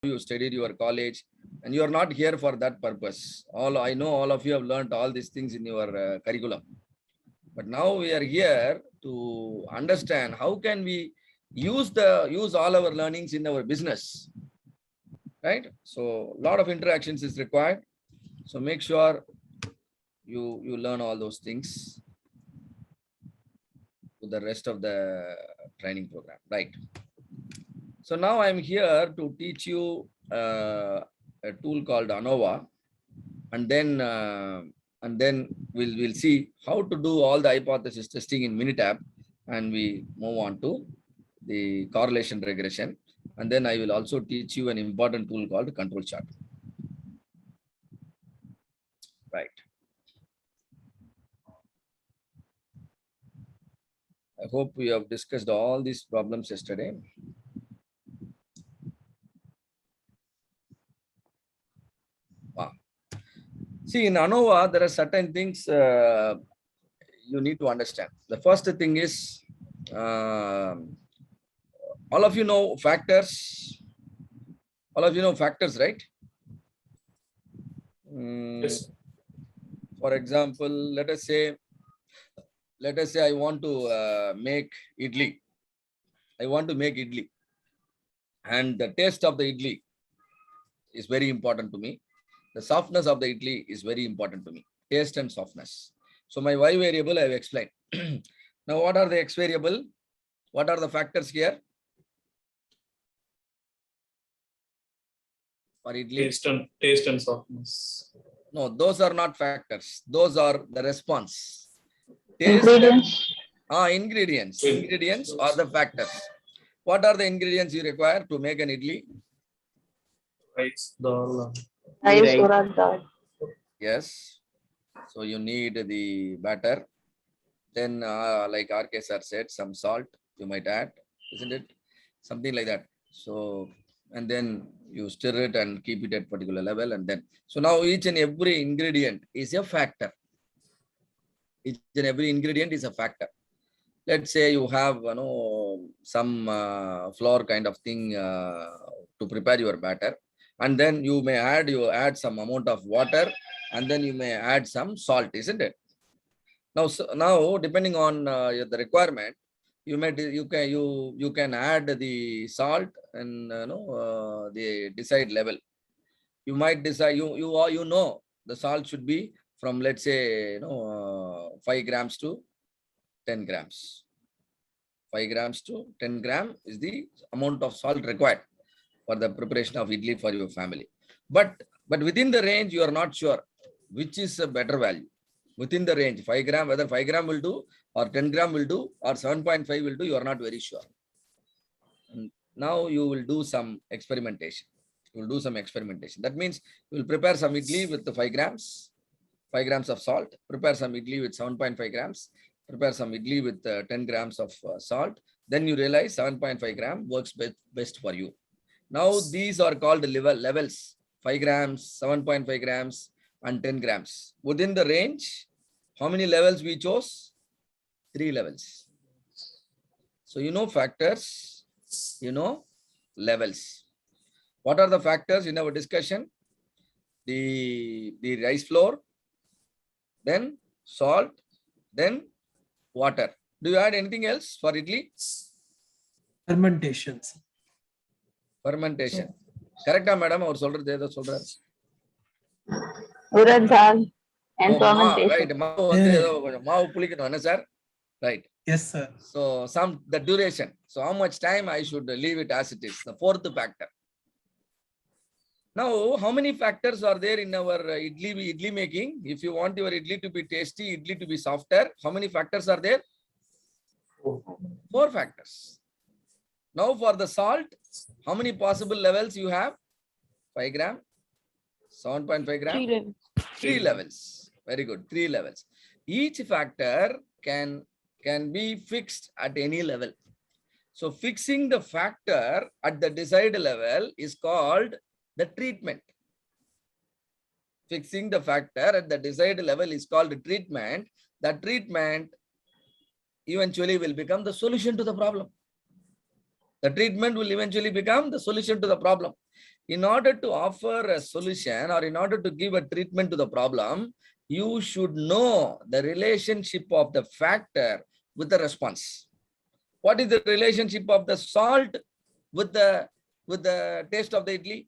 you studied your college, and you are not here for that purpose. I know all of you have learned all these things in your curriculum. But now we are here to understand how can we use all our learnings in our business, right? So a lot of interactions is required. So make sure you learn all those things to the rest of the training program, right? So now I'm here to teach you a tool called ANOVA, and then we'll see how to do all the hypothesis testing in Minitab, and we move on to the correlation regression, and then I will also teach you an important tool called control chart. Right. I hope we have discussed all these problems yesterday. Wow. See, in ANOVA, there are certain things you need to understand. The first thing is, all of you know factors. All of you know factors, right? Yes. For example, let us say I want to make idli. I want to make idli, and the taste of the idli is very important to me. The softness of the idli is very important to me. Taste and softness. So my y variable I have explained. Now, what are the x variable? What are the factors here? For idli? Taste and softness. No, those are not factors. Those are the response. Taste ingredients. Ingredients. Ingredients are the factors. What are the ingredients you require to make an idli? Rice, dal. Rice, urad dal. Yes. So you need the batter. Then, like RK sir said, some salt you might add, isn't it? Something like that. So, and then you stir it and keep it at particular level, and then. So now each and every ingredient is a factor. Each and every ingredient is a factor. Let's say you have some flour kind of thing to prepare your batter, and then you may add some amount of water, and then you may add some salt, isn't it? Now depending on the requirement, you can add the salt and the desired level. You might decide you know the salt should be from, let's say, 5 grams to 10 grams. 5 grams to 10 gram is the amount of salt required for the preparation of idli for your family. But within the range, you are not sure which is a better value. Within the range, 5 gram, whether 5 gram will do or 10 gram will do or 7.5 will do, you are not very sure. And now you will do some experimentation. You will do some experimentation. That means you will prepare some idli with the 5 grams of salt, prepare some idli with 7.5 grams, prepare some idli with 10 grams of salt. Then you realize 7.5 gram works best for you. Now these are called levels, 5 grams, 7.5 grams, and 10 grams. Within the range, how many levels we chose? 3 levels. So you know factors, you know levels. What are the factors in our discussion? The rice flour, then salt, then water. Do you add anything else for idli? Fermentation. Fermentation. Correcta, madam? Or soldier there, soldier. Urad dal and fermentation. Right. Maavu pulikanu, sir. Right. Yes, sir. So the duration. So how much time I should leave it as it is? The fourth factor. Now, how many factors are there in our idli making? If you want your idli to be tasty, idli to be softer, how many factors are there? 4 factors. Now for the salt, how many possible levels you have? 5 gram, 7.5 gram? 3 levels. Very good. 3 levels. Each factor can be fixed at any level. So fixing the factor at the desired level is called the treatment. Fixing the factor at the desired level is called treatment. The treatment eventually will become the solution to the problem. The treatment will eventually become the solution to the problem. in order to offer a solution or in order to give a treatment to the problem, you should know the relationship of the factor with the response. What is the relationship of the salt with the taste of the idli?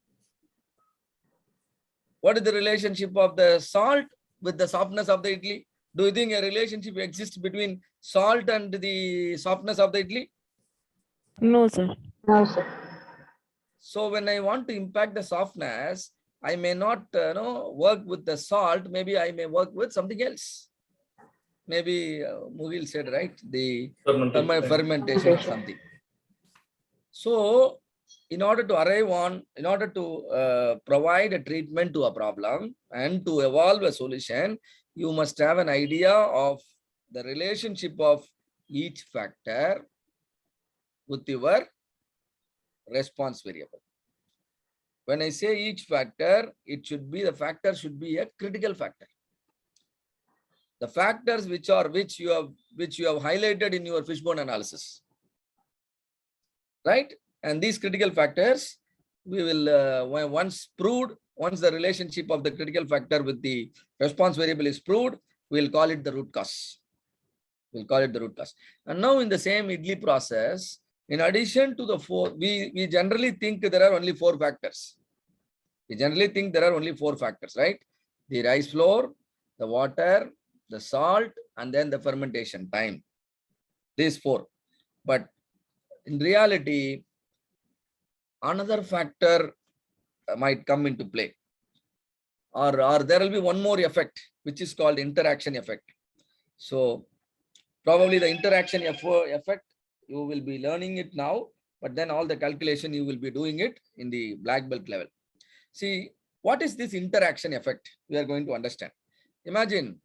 What is the relationship of the salt with the softness of the idli? Do you think a relationship exists between salt and the softness of the idli? No, sir. No, sir. So when I want to impact the softness, I may not work with the salt. Maybe I may work with something else. Maybe Mughal said, right? The fermentation or something. So in order to provide a treatment to a problem and to evolve a solution, you must have an idea of the relationship of each factor with your response variable. When I say each factor, the factor should be a critical factor. The factors which you have highlighted in your fishbone analysis, right? And these critical factors, we will once the relationship of the critical factor with the response variable is proved, we'll call it the root cause. We'll call it the root cause. And now in the same idli process, in addition to the four, we generally think there are only four factors. We generally think there are only four factors, right? The rice flour, the water, the salt, and then the fermentation time. These four. But in reality, another factor might come into play. Or there will be one more effect, which is called interaction effect. So probably the interaction effect, you will be learning it now, but then all the calculation you will be doing it in the black belt level. See, what is this interaction effect? We are going to understand. Imagine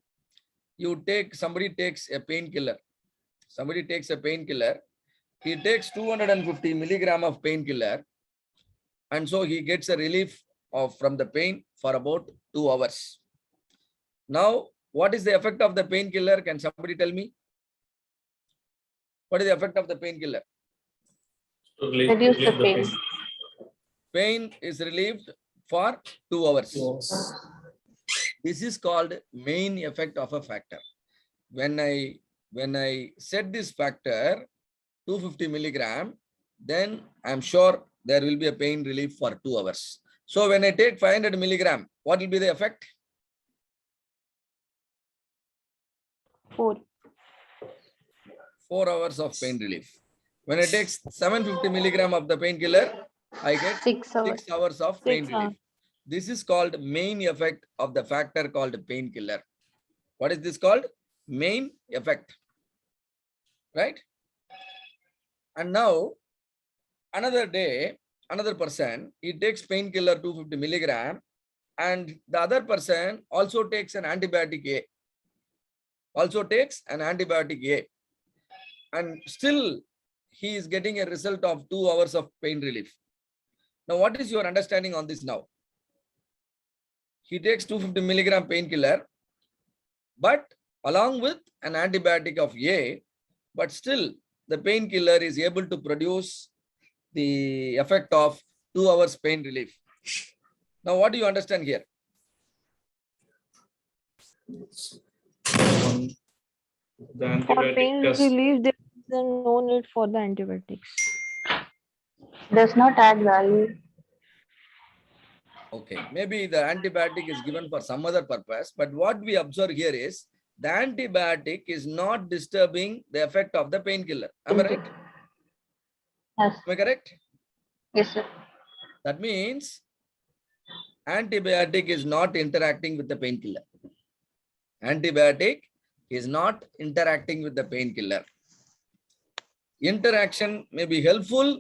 somebody takes a painkiller. Somebody takes a painkiller. He takes 250 milligram of painkiller, and so he gets a relief from the pain for about 2 hours. Now, what is the effect of the painkiller? Can somebody tell me? What is the effect of the painkiller? Reduce the pain. Pain is relieved for 2 hours. This is called main effect of a factor. When I set this factor 250 milligram, then I'm sure there will be a pain relief for 2 hours. So when I take 500 milligram, what will be the effect? 4. 4 hours of pain relief. When I take 750 milligram of the painkiller, I get 6 hours. 6 hours of pain 6 hours. relief. This is called main effect of the factor called painkiller. What is this called? Main effect. Right? And now, another day, another person, he takes painkiller 250 milligram, and the other person also takes an antibiotic A. Also takes an antibiotic A. And still, he is getting a result of 2 hours of pain relief. Now, what is your understanding on this now? He takes 250 milligram painkiller, but along with an antibiotic of A, but still the painkiller is able to produce the effect of 2 hours pain relief. Now, what do you understand here? The For pain antibiotic test. relief, there is no need for the antibiotics. Does not add value. Okay, maybe the antibiotic is given for some other purpose, but what we observe here is the antibiotic is not disturbing the effect of the painkiller. Am I right? Yes. Am I correct? Yes, sir. That means antibiotic is not interacting with the painkiller. Antibiotic is not interacting with the painkiller. Interaction may be helpful.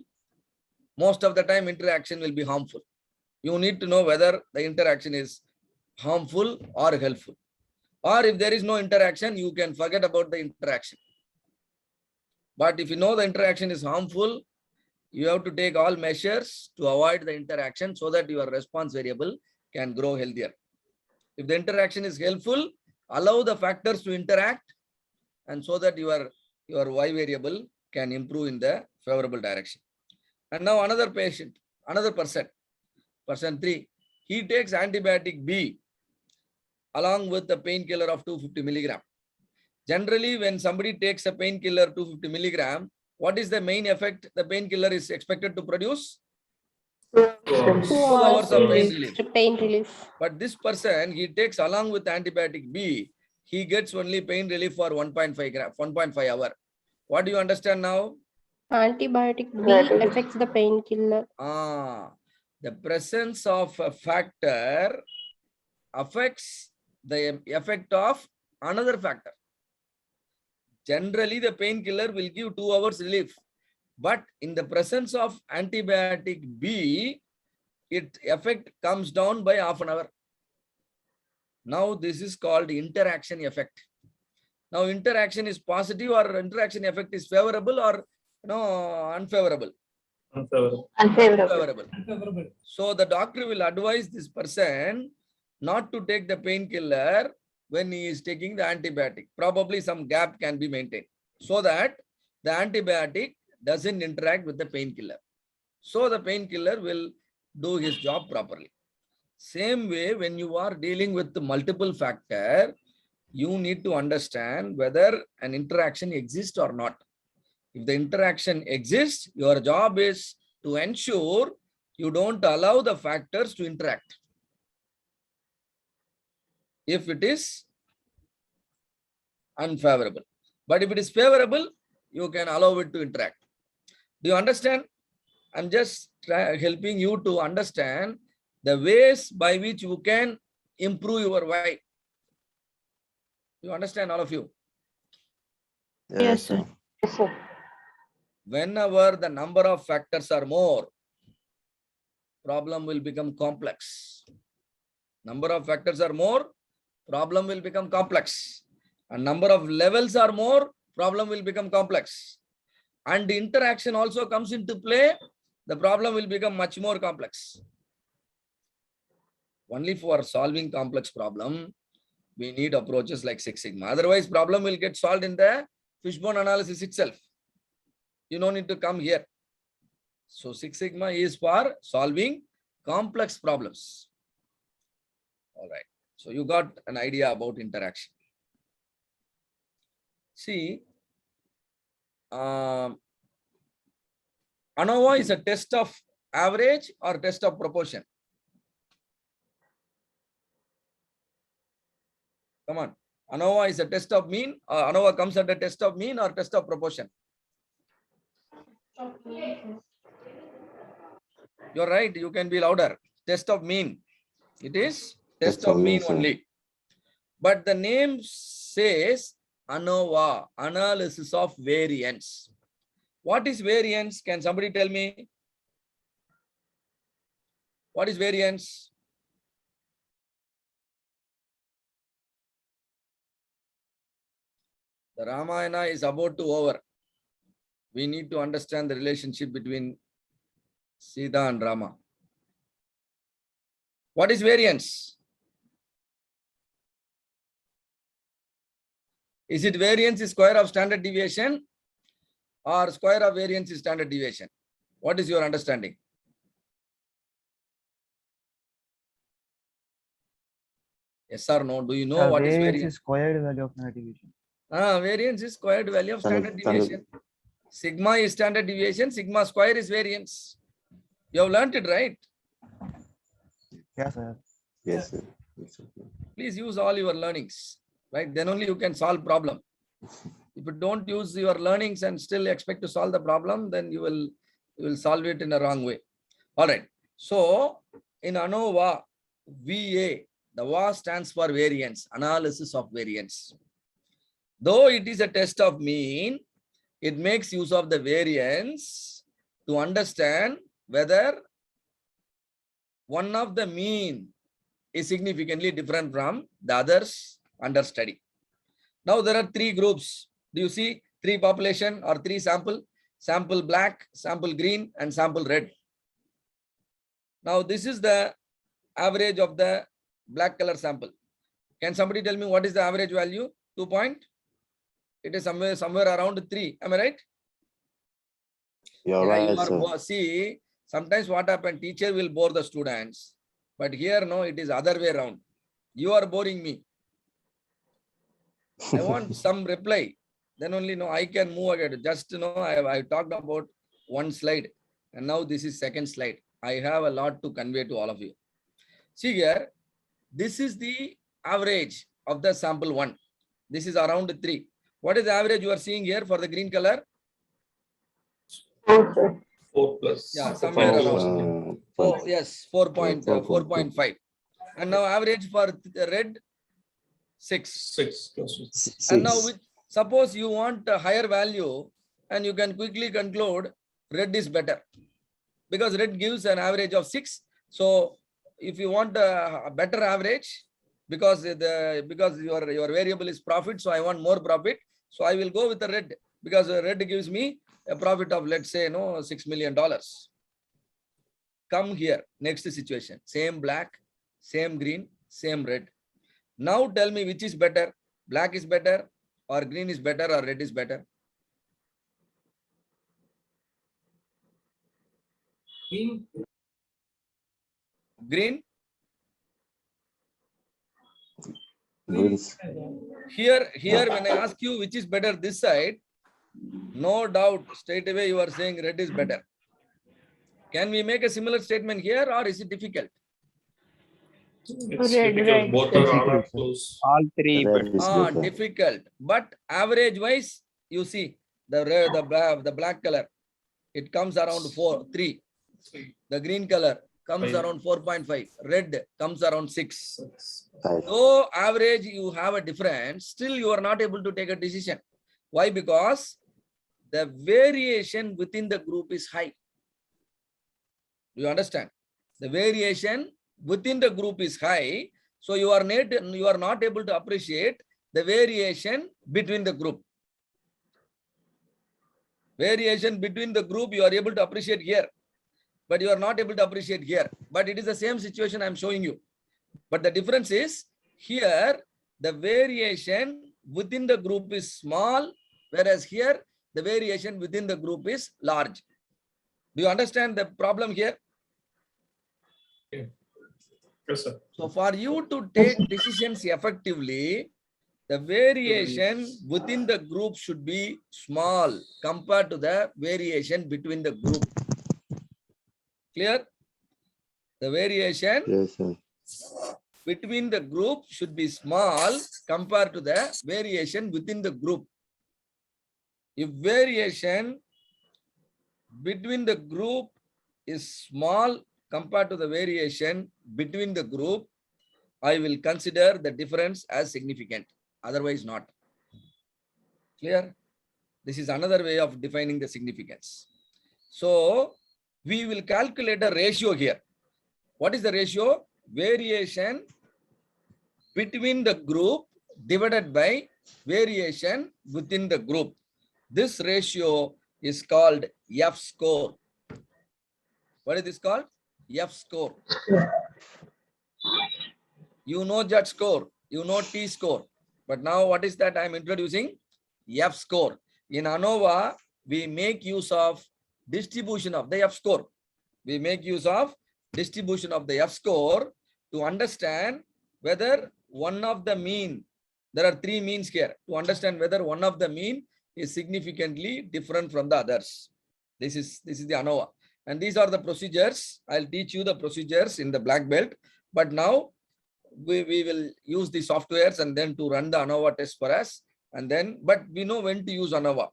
Most of the time, interaction will be harmful. You need to know whether the interaction is harmful or helpful. Or if there is no interaction, you can forget about the interaction. But if you know the interaction is harmful, you have to take all measures to avoid the interaction so that your response variable can grow healthier. If the interaction is helpful, allow the factors to interact, and so that your Y variable can improve in the favorable direction. And now another patient, another person. Person 3, he takes antibiotic B along with the painkiller of 250 milligram. Generally, when somebody takes a painkiller 250 milligram, what is the main effect the painkiller is expected to produce? 2 hours of pain relief. Pain relief. But this person, he takes along with antibiotic B, he gets only pain relief for 1.5 hour. What do you understand now? Antibiotic B affects the painkiller. The presence of a factor affects the effect of another factor. Generally, the painkiller will give 2 hours relief. But in the presence of antibiotic B, its effect comes down by half an hour. Now, this is called interaction effect. Now, interaction is positive or interaction effect is favorable or unfavorable? Unfavorable. Unfavorable. So the doctor will advise this person not to take the painkiller when he is taking the antibiotic. Probably some gap can be maintained so that the antibiotic doesn't interact with the painkiller. So the painkiller will do his job properly. Same way, when you are dealing with the multiple factor, you need to understand whether an interaction exists or not. If the interaction exists, your job is to ensure you don't allow the factors to interact. If it is unfavorable. But if it is favorable, you can allow it to interact. Do you understand? I'm just helping you to understand the ways by which you can improve your why. You understand, all of you? Yes, sir. Yes, sir. Whenever the number of factors are more, problem will become complex. Number of factors are more, problem will become complex. And number of levels are more, problem will become complex. And the interaction also comes into play, the problem will become much more complex. Only for solving complex problem, we need approaches like Six Sigma. Otherwise, problem will get solved in the fishbone analysis itself. You don't need to come here. So Six Sigma is for solving complex problems. All right. So you got an idea about interaction. See, ANOVA is a test of average or test of proportion? Come on. ANOVA is a test of mean. ANOVA comes at a test of mean or test of proportion? You're right. You can be louder. Test of mean. It is test of mean only. But the name says ANOVA, analysis of variance. What is variance? Can somebody tell me? What is variance? The Ramayana is about to over. We need to understand the relationship between Sita and Rama. What is variance? Is it variance is square of standard deviation or square of variance is standard deviation? What is your understanding? Yes or no? Do you know what is variance? Is squared value of standard deviation. Variance is squared value of standard deviation. Sigma is standard deviation. Sigma square is variance. You have learned it, right? Yes, sir. Yes, sir. Please use all your learnings, right? Then only you can solve problem. If you don't use your learnings and still expect to solve the problem, then you will solve it in a wrong way. All right. So in ANOVA, VA, the VA stands for variance, analysis of variance. Though it is a test of mean, it makes use of the variance to understand whether one of the mean is significantly different from the others under study. Now there are three groups. Do you see three population or three sample? Sample black, sample green, and sample red. Now this is the average of the black color sample. Can somebody tell me what is the average value? 2 point? It is somewhere around 3. Am I right? You're right, sir. See, Sometimes what happened, teacher will bore the students, but here no, it is other way around. You are boring me. I want some reply. Then only no, I can move ahead. Just I talked about one slide, and now this is second slide. I have a lot to convey to all of you. See here, this is the average of the sample 1. This is around 3. What is the average you are seeing here for the green color? 4 plus. Yeah, somewhere Four. around. So yes, 4.5. And now average for red, 6. 6 plus. And now suppose you want a higher value, and you can quickly conclude red is better, because red gives an average of 6. So if you want a better average, because your variable is profit, so I want more profit, so I will go with the red, because red gives me a profit of, let's say, $6 million. Come here, next situation, same black, same green, same red. Now tell me which is better, black is better, or green is better, or red is better? Green? Here, when I ask you which is better this side, no doubt, straight away you are saying red is better. Can we make a similar statement here, or is it difficult? It's Red, difficult. red. Both are close. All three, but Difficult. But average wise, you see the black color, it comes around 3. The green color comes 5. around 4.5. Red comes around 6. So average, you have a difference. Still, you are not able to take a decision. Why? Because the variation within the group is high. Do you understand? The variation within the group is high. So you are not able to appreciate the variation between the group. Variation between the group you are able to appreciate here, but you are not able to appreciate here. But it is the same situation I am showing you. But the difference is here the variation within the group is small, whereas here the variation within the group is large. Do you understand the problem here? Yes, sir. So for you to take decisions effectively, the variation within the group should be small compared to the variation between the group. Clear? The variation between the group should be small compared to the variation within the group. If variation between the group is small compared to the variation between the group, I will consider the difference as significant. Otherwise not. Clear? This is another way of defining the significance. So we will calculate a ratio here. What is the ratio? Variation between the group divided by variation within the group. This ratio is called F score. What is this called? F score. You know Z score, you know T score. But now what is that I am introducing? F score. In ANOVA, we make use of distribution of the F score. We make use of distribution of the F score to understand whether one of the mean, there are 3 means here, to understand whether one of the mean is significantly different from the others. This is the ANOVA. And these are the procedures. I'll teach you the procedures in the black belt. But now we will use the softwares and then to run the ANOVA test for us. And then, but we know when to use ANOVA,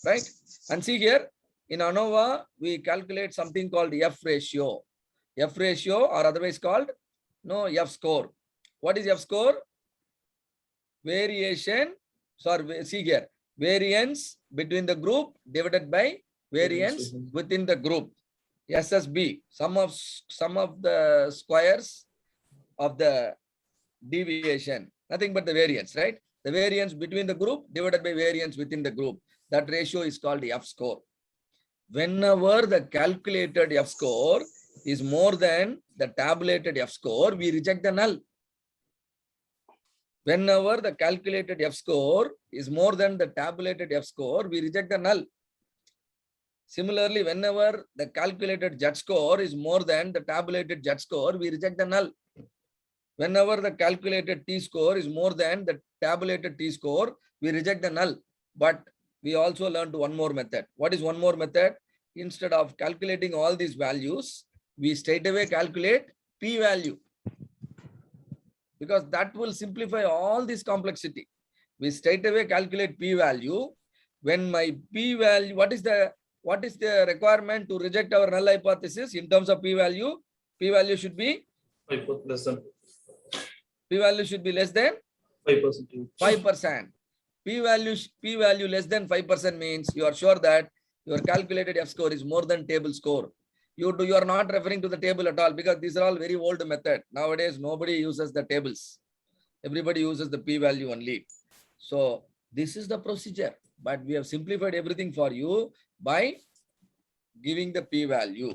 right? And see here, in ANOVA, we calculate something called F ratio. F ratio, or otherwise called F score. What is F score? Variation, sorry, see here, variance between the group divided by variance within the group. SSB, sum of the squares of the deviation, nothing but the variance, right? The variance between the group divided by variance within the group. That ratio is called F score. Whenever the calculated F score is more than the tabulated F score, we reject the null. Whenever the calculated F score is more than the tabulated F score, we reject the null. Similarly, whenever the calculated judge score is more than the tabulated judge score, we reject the null. Whenever the calculated t-score is more than the tabulated t-score, we reject the null. But we also learned one more method. What is one more method? Instead of calculating all these values, we straight away calculate p-value, because that will simplify all this complexity. We straight away calculate p-value. When my p-value, what is the requirement to reject our null hypothesis in terms of p-value? P-value should be Less than p-value should be less than 5%. 5%. P-value less than 5% means you are sure that your calculated F score is more than table score. You are not referring to the table at all, because these are all very old method. Nowadays, nobody uses the tables. Everybody uses the p-value only. So this is the procedure, but we have simplified everything for you by giving the p-value.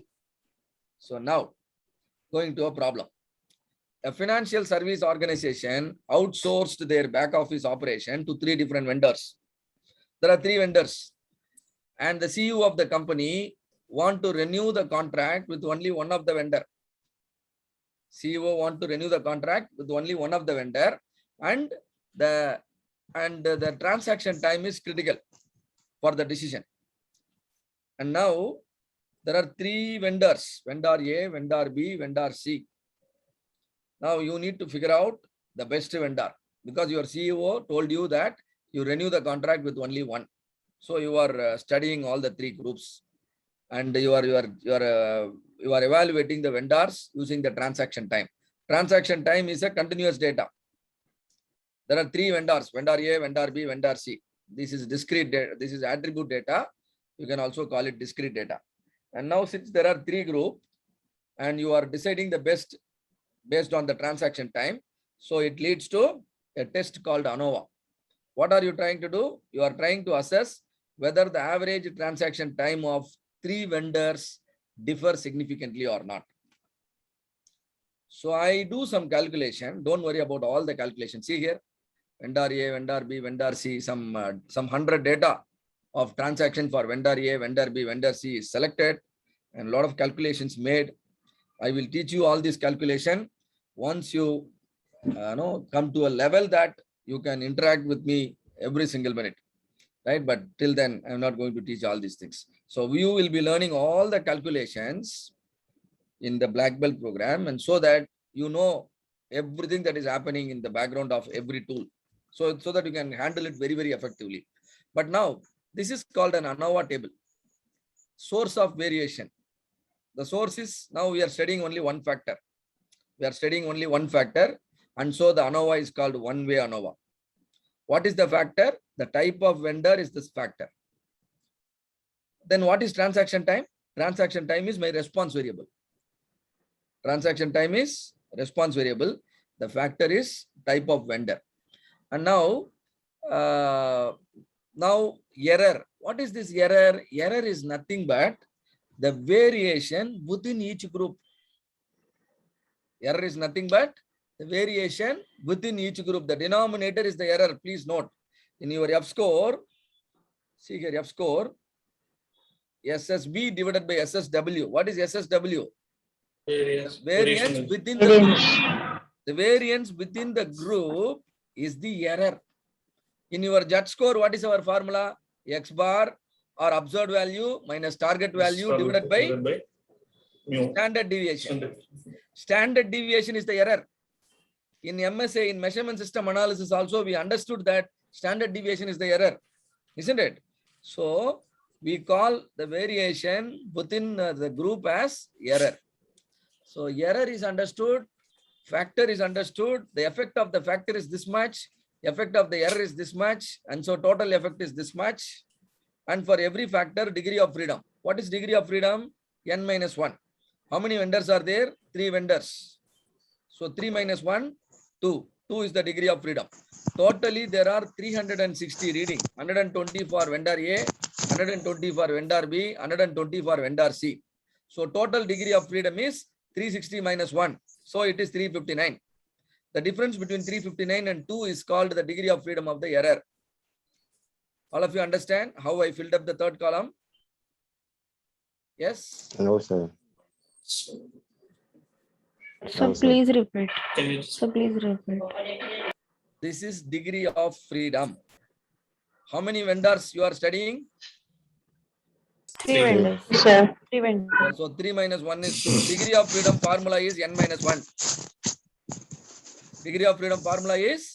So now going to a problem. A financial service organization outsourced their back office operation to 3 different vendors. There are 3 vendors, and the CEO of the company want to renew the contract with only one of the vendor. CEO want to renew the contract with only one of the vendor, and the transaction time is critical for the decision. And now there are 3 vendors: vendor A, vendor B, vendor C. Now you need to figure out the best vendor, because your CEO told you that you renew the contract with only one. So you are studying all the 3 groups, and you are evaluating the vendors using the transaction time. Transaction time is a continuous data. There are 3 vendors: vendor A, vendor B, vendor C. This is discrete data. This is attribute data. You can also call it discrete data. And now, since there are 3 groups, and you are deciding the best based on the transaction time, so it leads to a test called ANOVA. What are you trying to do? You are trying to assess whether the average transaction time of 3 vendors differ significantly or not. So I do some calculation. Don't worry about all the calculations. See here, vendor A, vendor B, vendor C, some 100 data of transaction for vendor A, vendor B, vendor C is selected, and a lot of calculations made. I will teach you all this calculation once you come to a level that you can interact with me every single minute, right? But till then, I'm not going to teach all these things. So you will be learning all the calculations in the black belt program, and so that you know everything that is happening in the background of every tool, so that you can handle it very, very effectively. But now this is called an ANOVA table, source of variation. The source is, now we are studying only one factor. We are studying only one factor, and so the ANOVA is called one-way ANOVA. What is the factor? The type of vendor is this factor. Then what is transaction time? Transaction time is my response variable. Transaction time is response variable. The factor is type of vendor. And now error. What is this error? Error is nothing but the variation within each group. Error is nothing but the variation within each group. The denominator is the error. Please note, in your F score, see here, F score, SSB divided by SSW. What is SSW? Variance within the group. The variance within the group is the error. In your judge score, what is our formula? X bar or observed value minus target value divided by standard deviation. Standard deviation is the error. In MSA, in measurement system analysis also, we understood that standard deviation is the error, isn't it? So we call the variation within the group as error. So error is understood, factor is understood, the effect of the factor is this much, effect of the error is this much, and so total effect is this much. And for every factor, degree of freedom. What is degree of freedom? N minus 1. How many vendors are there? 3 vendors. So 3 minus 1, 2. 2 is the degree of freedom. Totally, there are 360 reading. 120 for vendor A, 120 for vendor B, 120 for vendor C. So total degree of freedom is 360 minus 1. So it is 359. The difference between 359 and 2 is called the degree of freedom of the error. All of you understand how I filled up the third column? Yes. No, sir. So No, sir. please repeat. Can you just So please repeat. This is degree of freedom. How many vendors you are studying? 3 Three. vendors. Sir. 3 vendors. So 3 minus 1 is 2. Degree of freedom formula is n minus 1. Degree of freedom formula is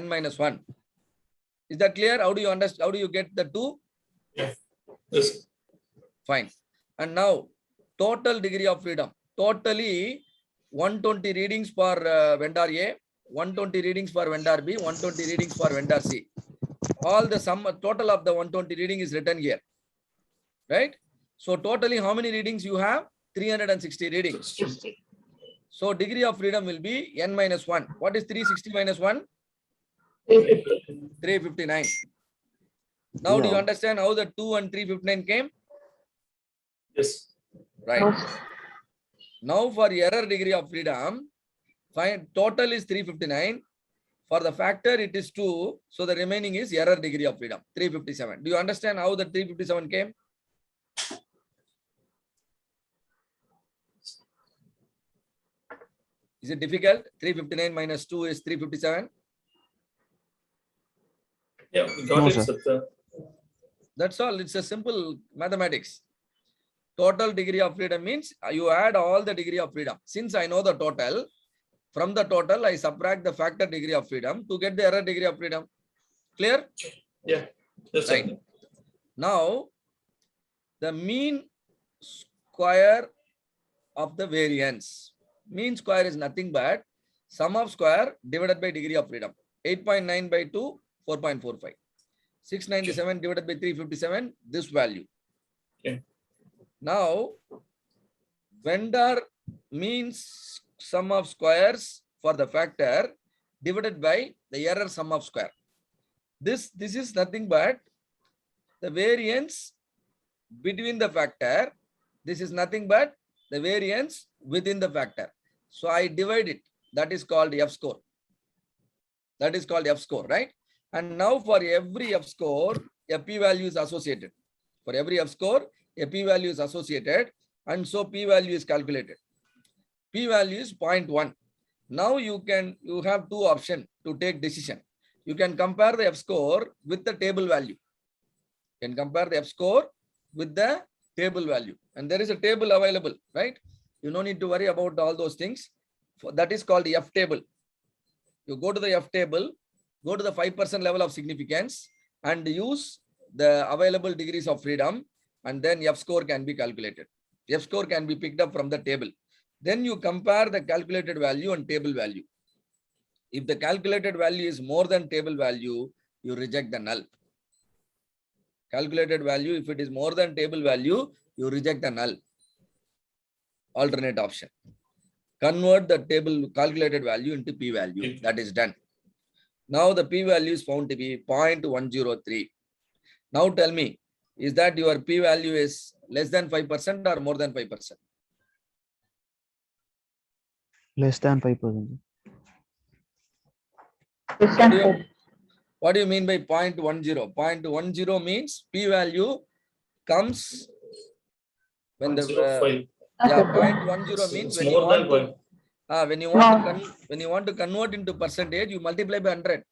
n minus 1. Is that clear? How do you understand? How do you get the 2? yes, Fine. And now total degree of freedom. Totally 120 readings for vendor A, 120 readings for vendor B, 120 readings for vendor C. All the sum total of the 120 reading is written here. Right? So totally how many readings you have? 360 readings. So degree of freedom will be n minus 1. What is 360 minus 1? 359. Now do you Yeah. understand how the 2 and 359 came? yes, Right. Now for error degree of freedom, find total is 359. For the factor it is 2. So the remaining is error degree of freedom, 357. Do you understand how the 357 came? Is it difficult? 359 minus 2 is 357. yeah, we got No, it, sir. sir. That's all. It's a simple mathematics. Total degree of freedom means you add all the degree of freedom. Since I know the total, from the total, I subtract the factor degree of freedom to get the error degree of freedom. Clear? Yeah, yes, sir. Right. Now, the mean square of the variance. Mean square is nothing but sum of square divided by degree of freedom. 8.9 by 2, 4.45. 697 divided by 357, this value. Okay. Now, vendor means sum of squares for the factor divided by the error sum of square. This is nothing but the variance between the factor. This is nothing but the variance within the factor. So I divide it. That is called F score. That is called F score, right? And now for every F score, a p-value is associated. For every F score, a p-value is associated, and so p-value is calculated. P-value is 0.1. Now you have two options to take decision. You can compare the F score with the table value. You can compare the F score with the table value, and there is a table available, right? You don't need to worry about all those things. That is called the F table. You go to the F table, go to the 5% level of significance and use the available degrees of freedom, and then F score can be calculated. F score can be picked up from the table. Then you compare the calculated value and table value. If the calculated value is more than table value, you reject the null. Calculated value, if it is more than table value, you reject the null. Alternate option. Convert the table calculated value into p-value. That is done. Now the p-value is found to be 0.103. Now tell me, is that your p-value is less than 5% or more than 5%? Less than 5%. What do you mean by 0.10? 0.10 means p-value comes when the 0.05. yeah, 0.10 means It's when you more than want to 1. when you want to convert into percentage, you multiply by 100.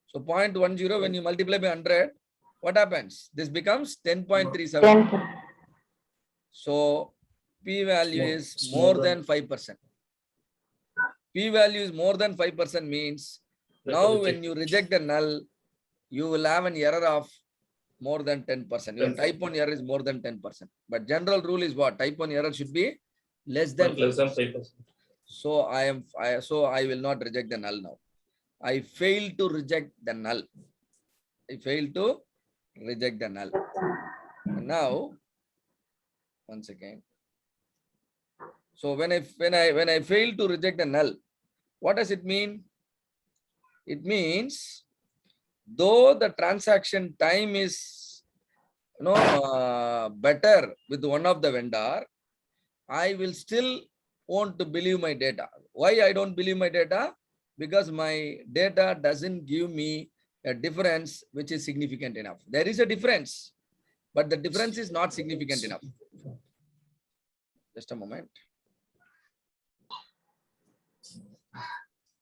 So 0.10 when you multiply by 100, what happens? This becomes 10.37. So p-value is more than 5%. P-value is more than 5% means now when you reject the null, you will have an error of more than 10%. Your type 1 error is more than 10%. But general rule is what? Type 1 error should be less than 5%. So I will not reject the null now. I fail to reject the null. I fail to reject the null. And now, once again. So when I fail to reject the null, what does it mean? It means though the transaction time is better with one of the vendor, I will still want to believe my data. Why I don't believe my data? Because my data doesn't give me a difference which is significant enough. There is a difference. but the difference is not significant enough. Just a moment.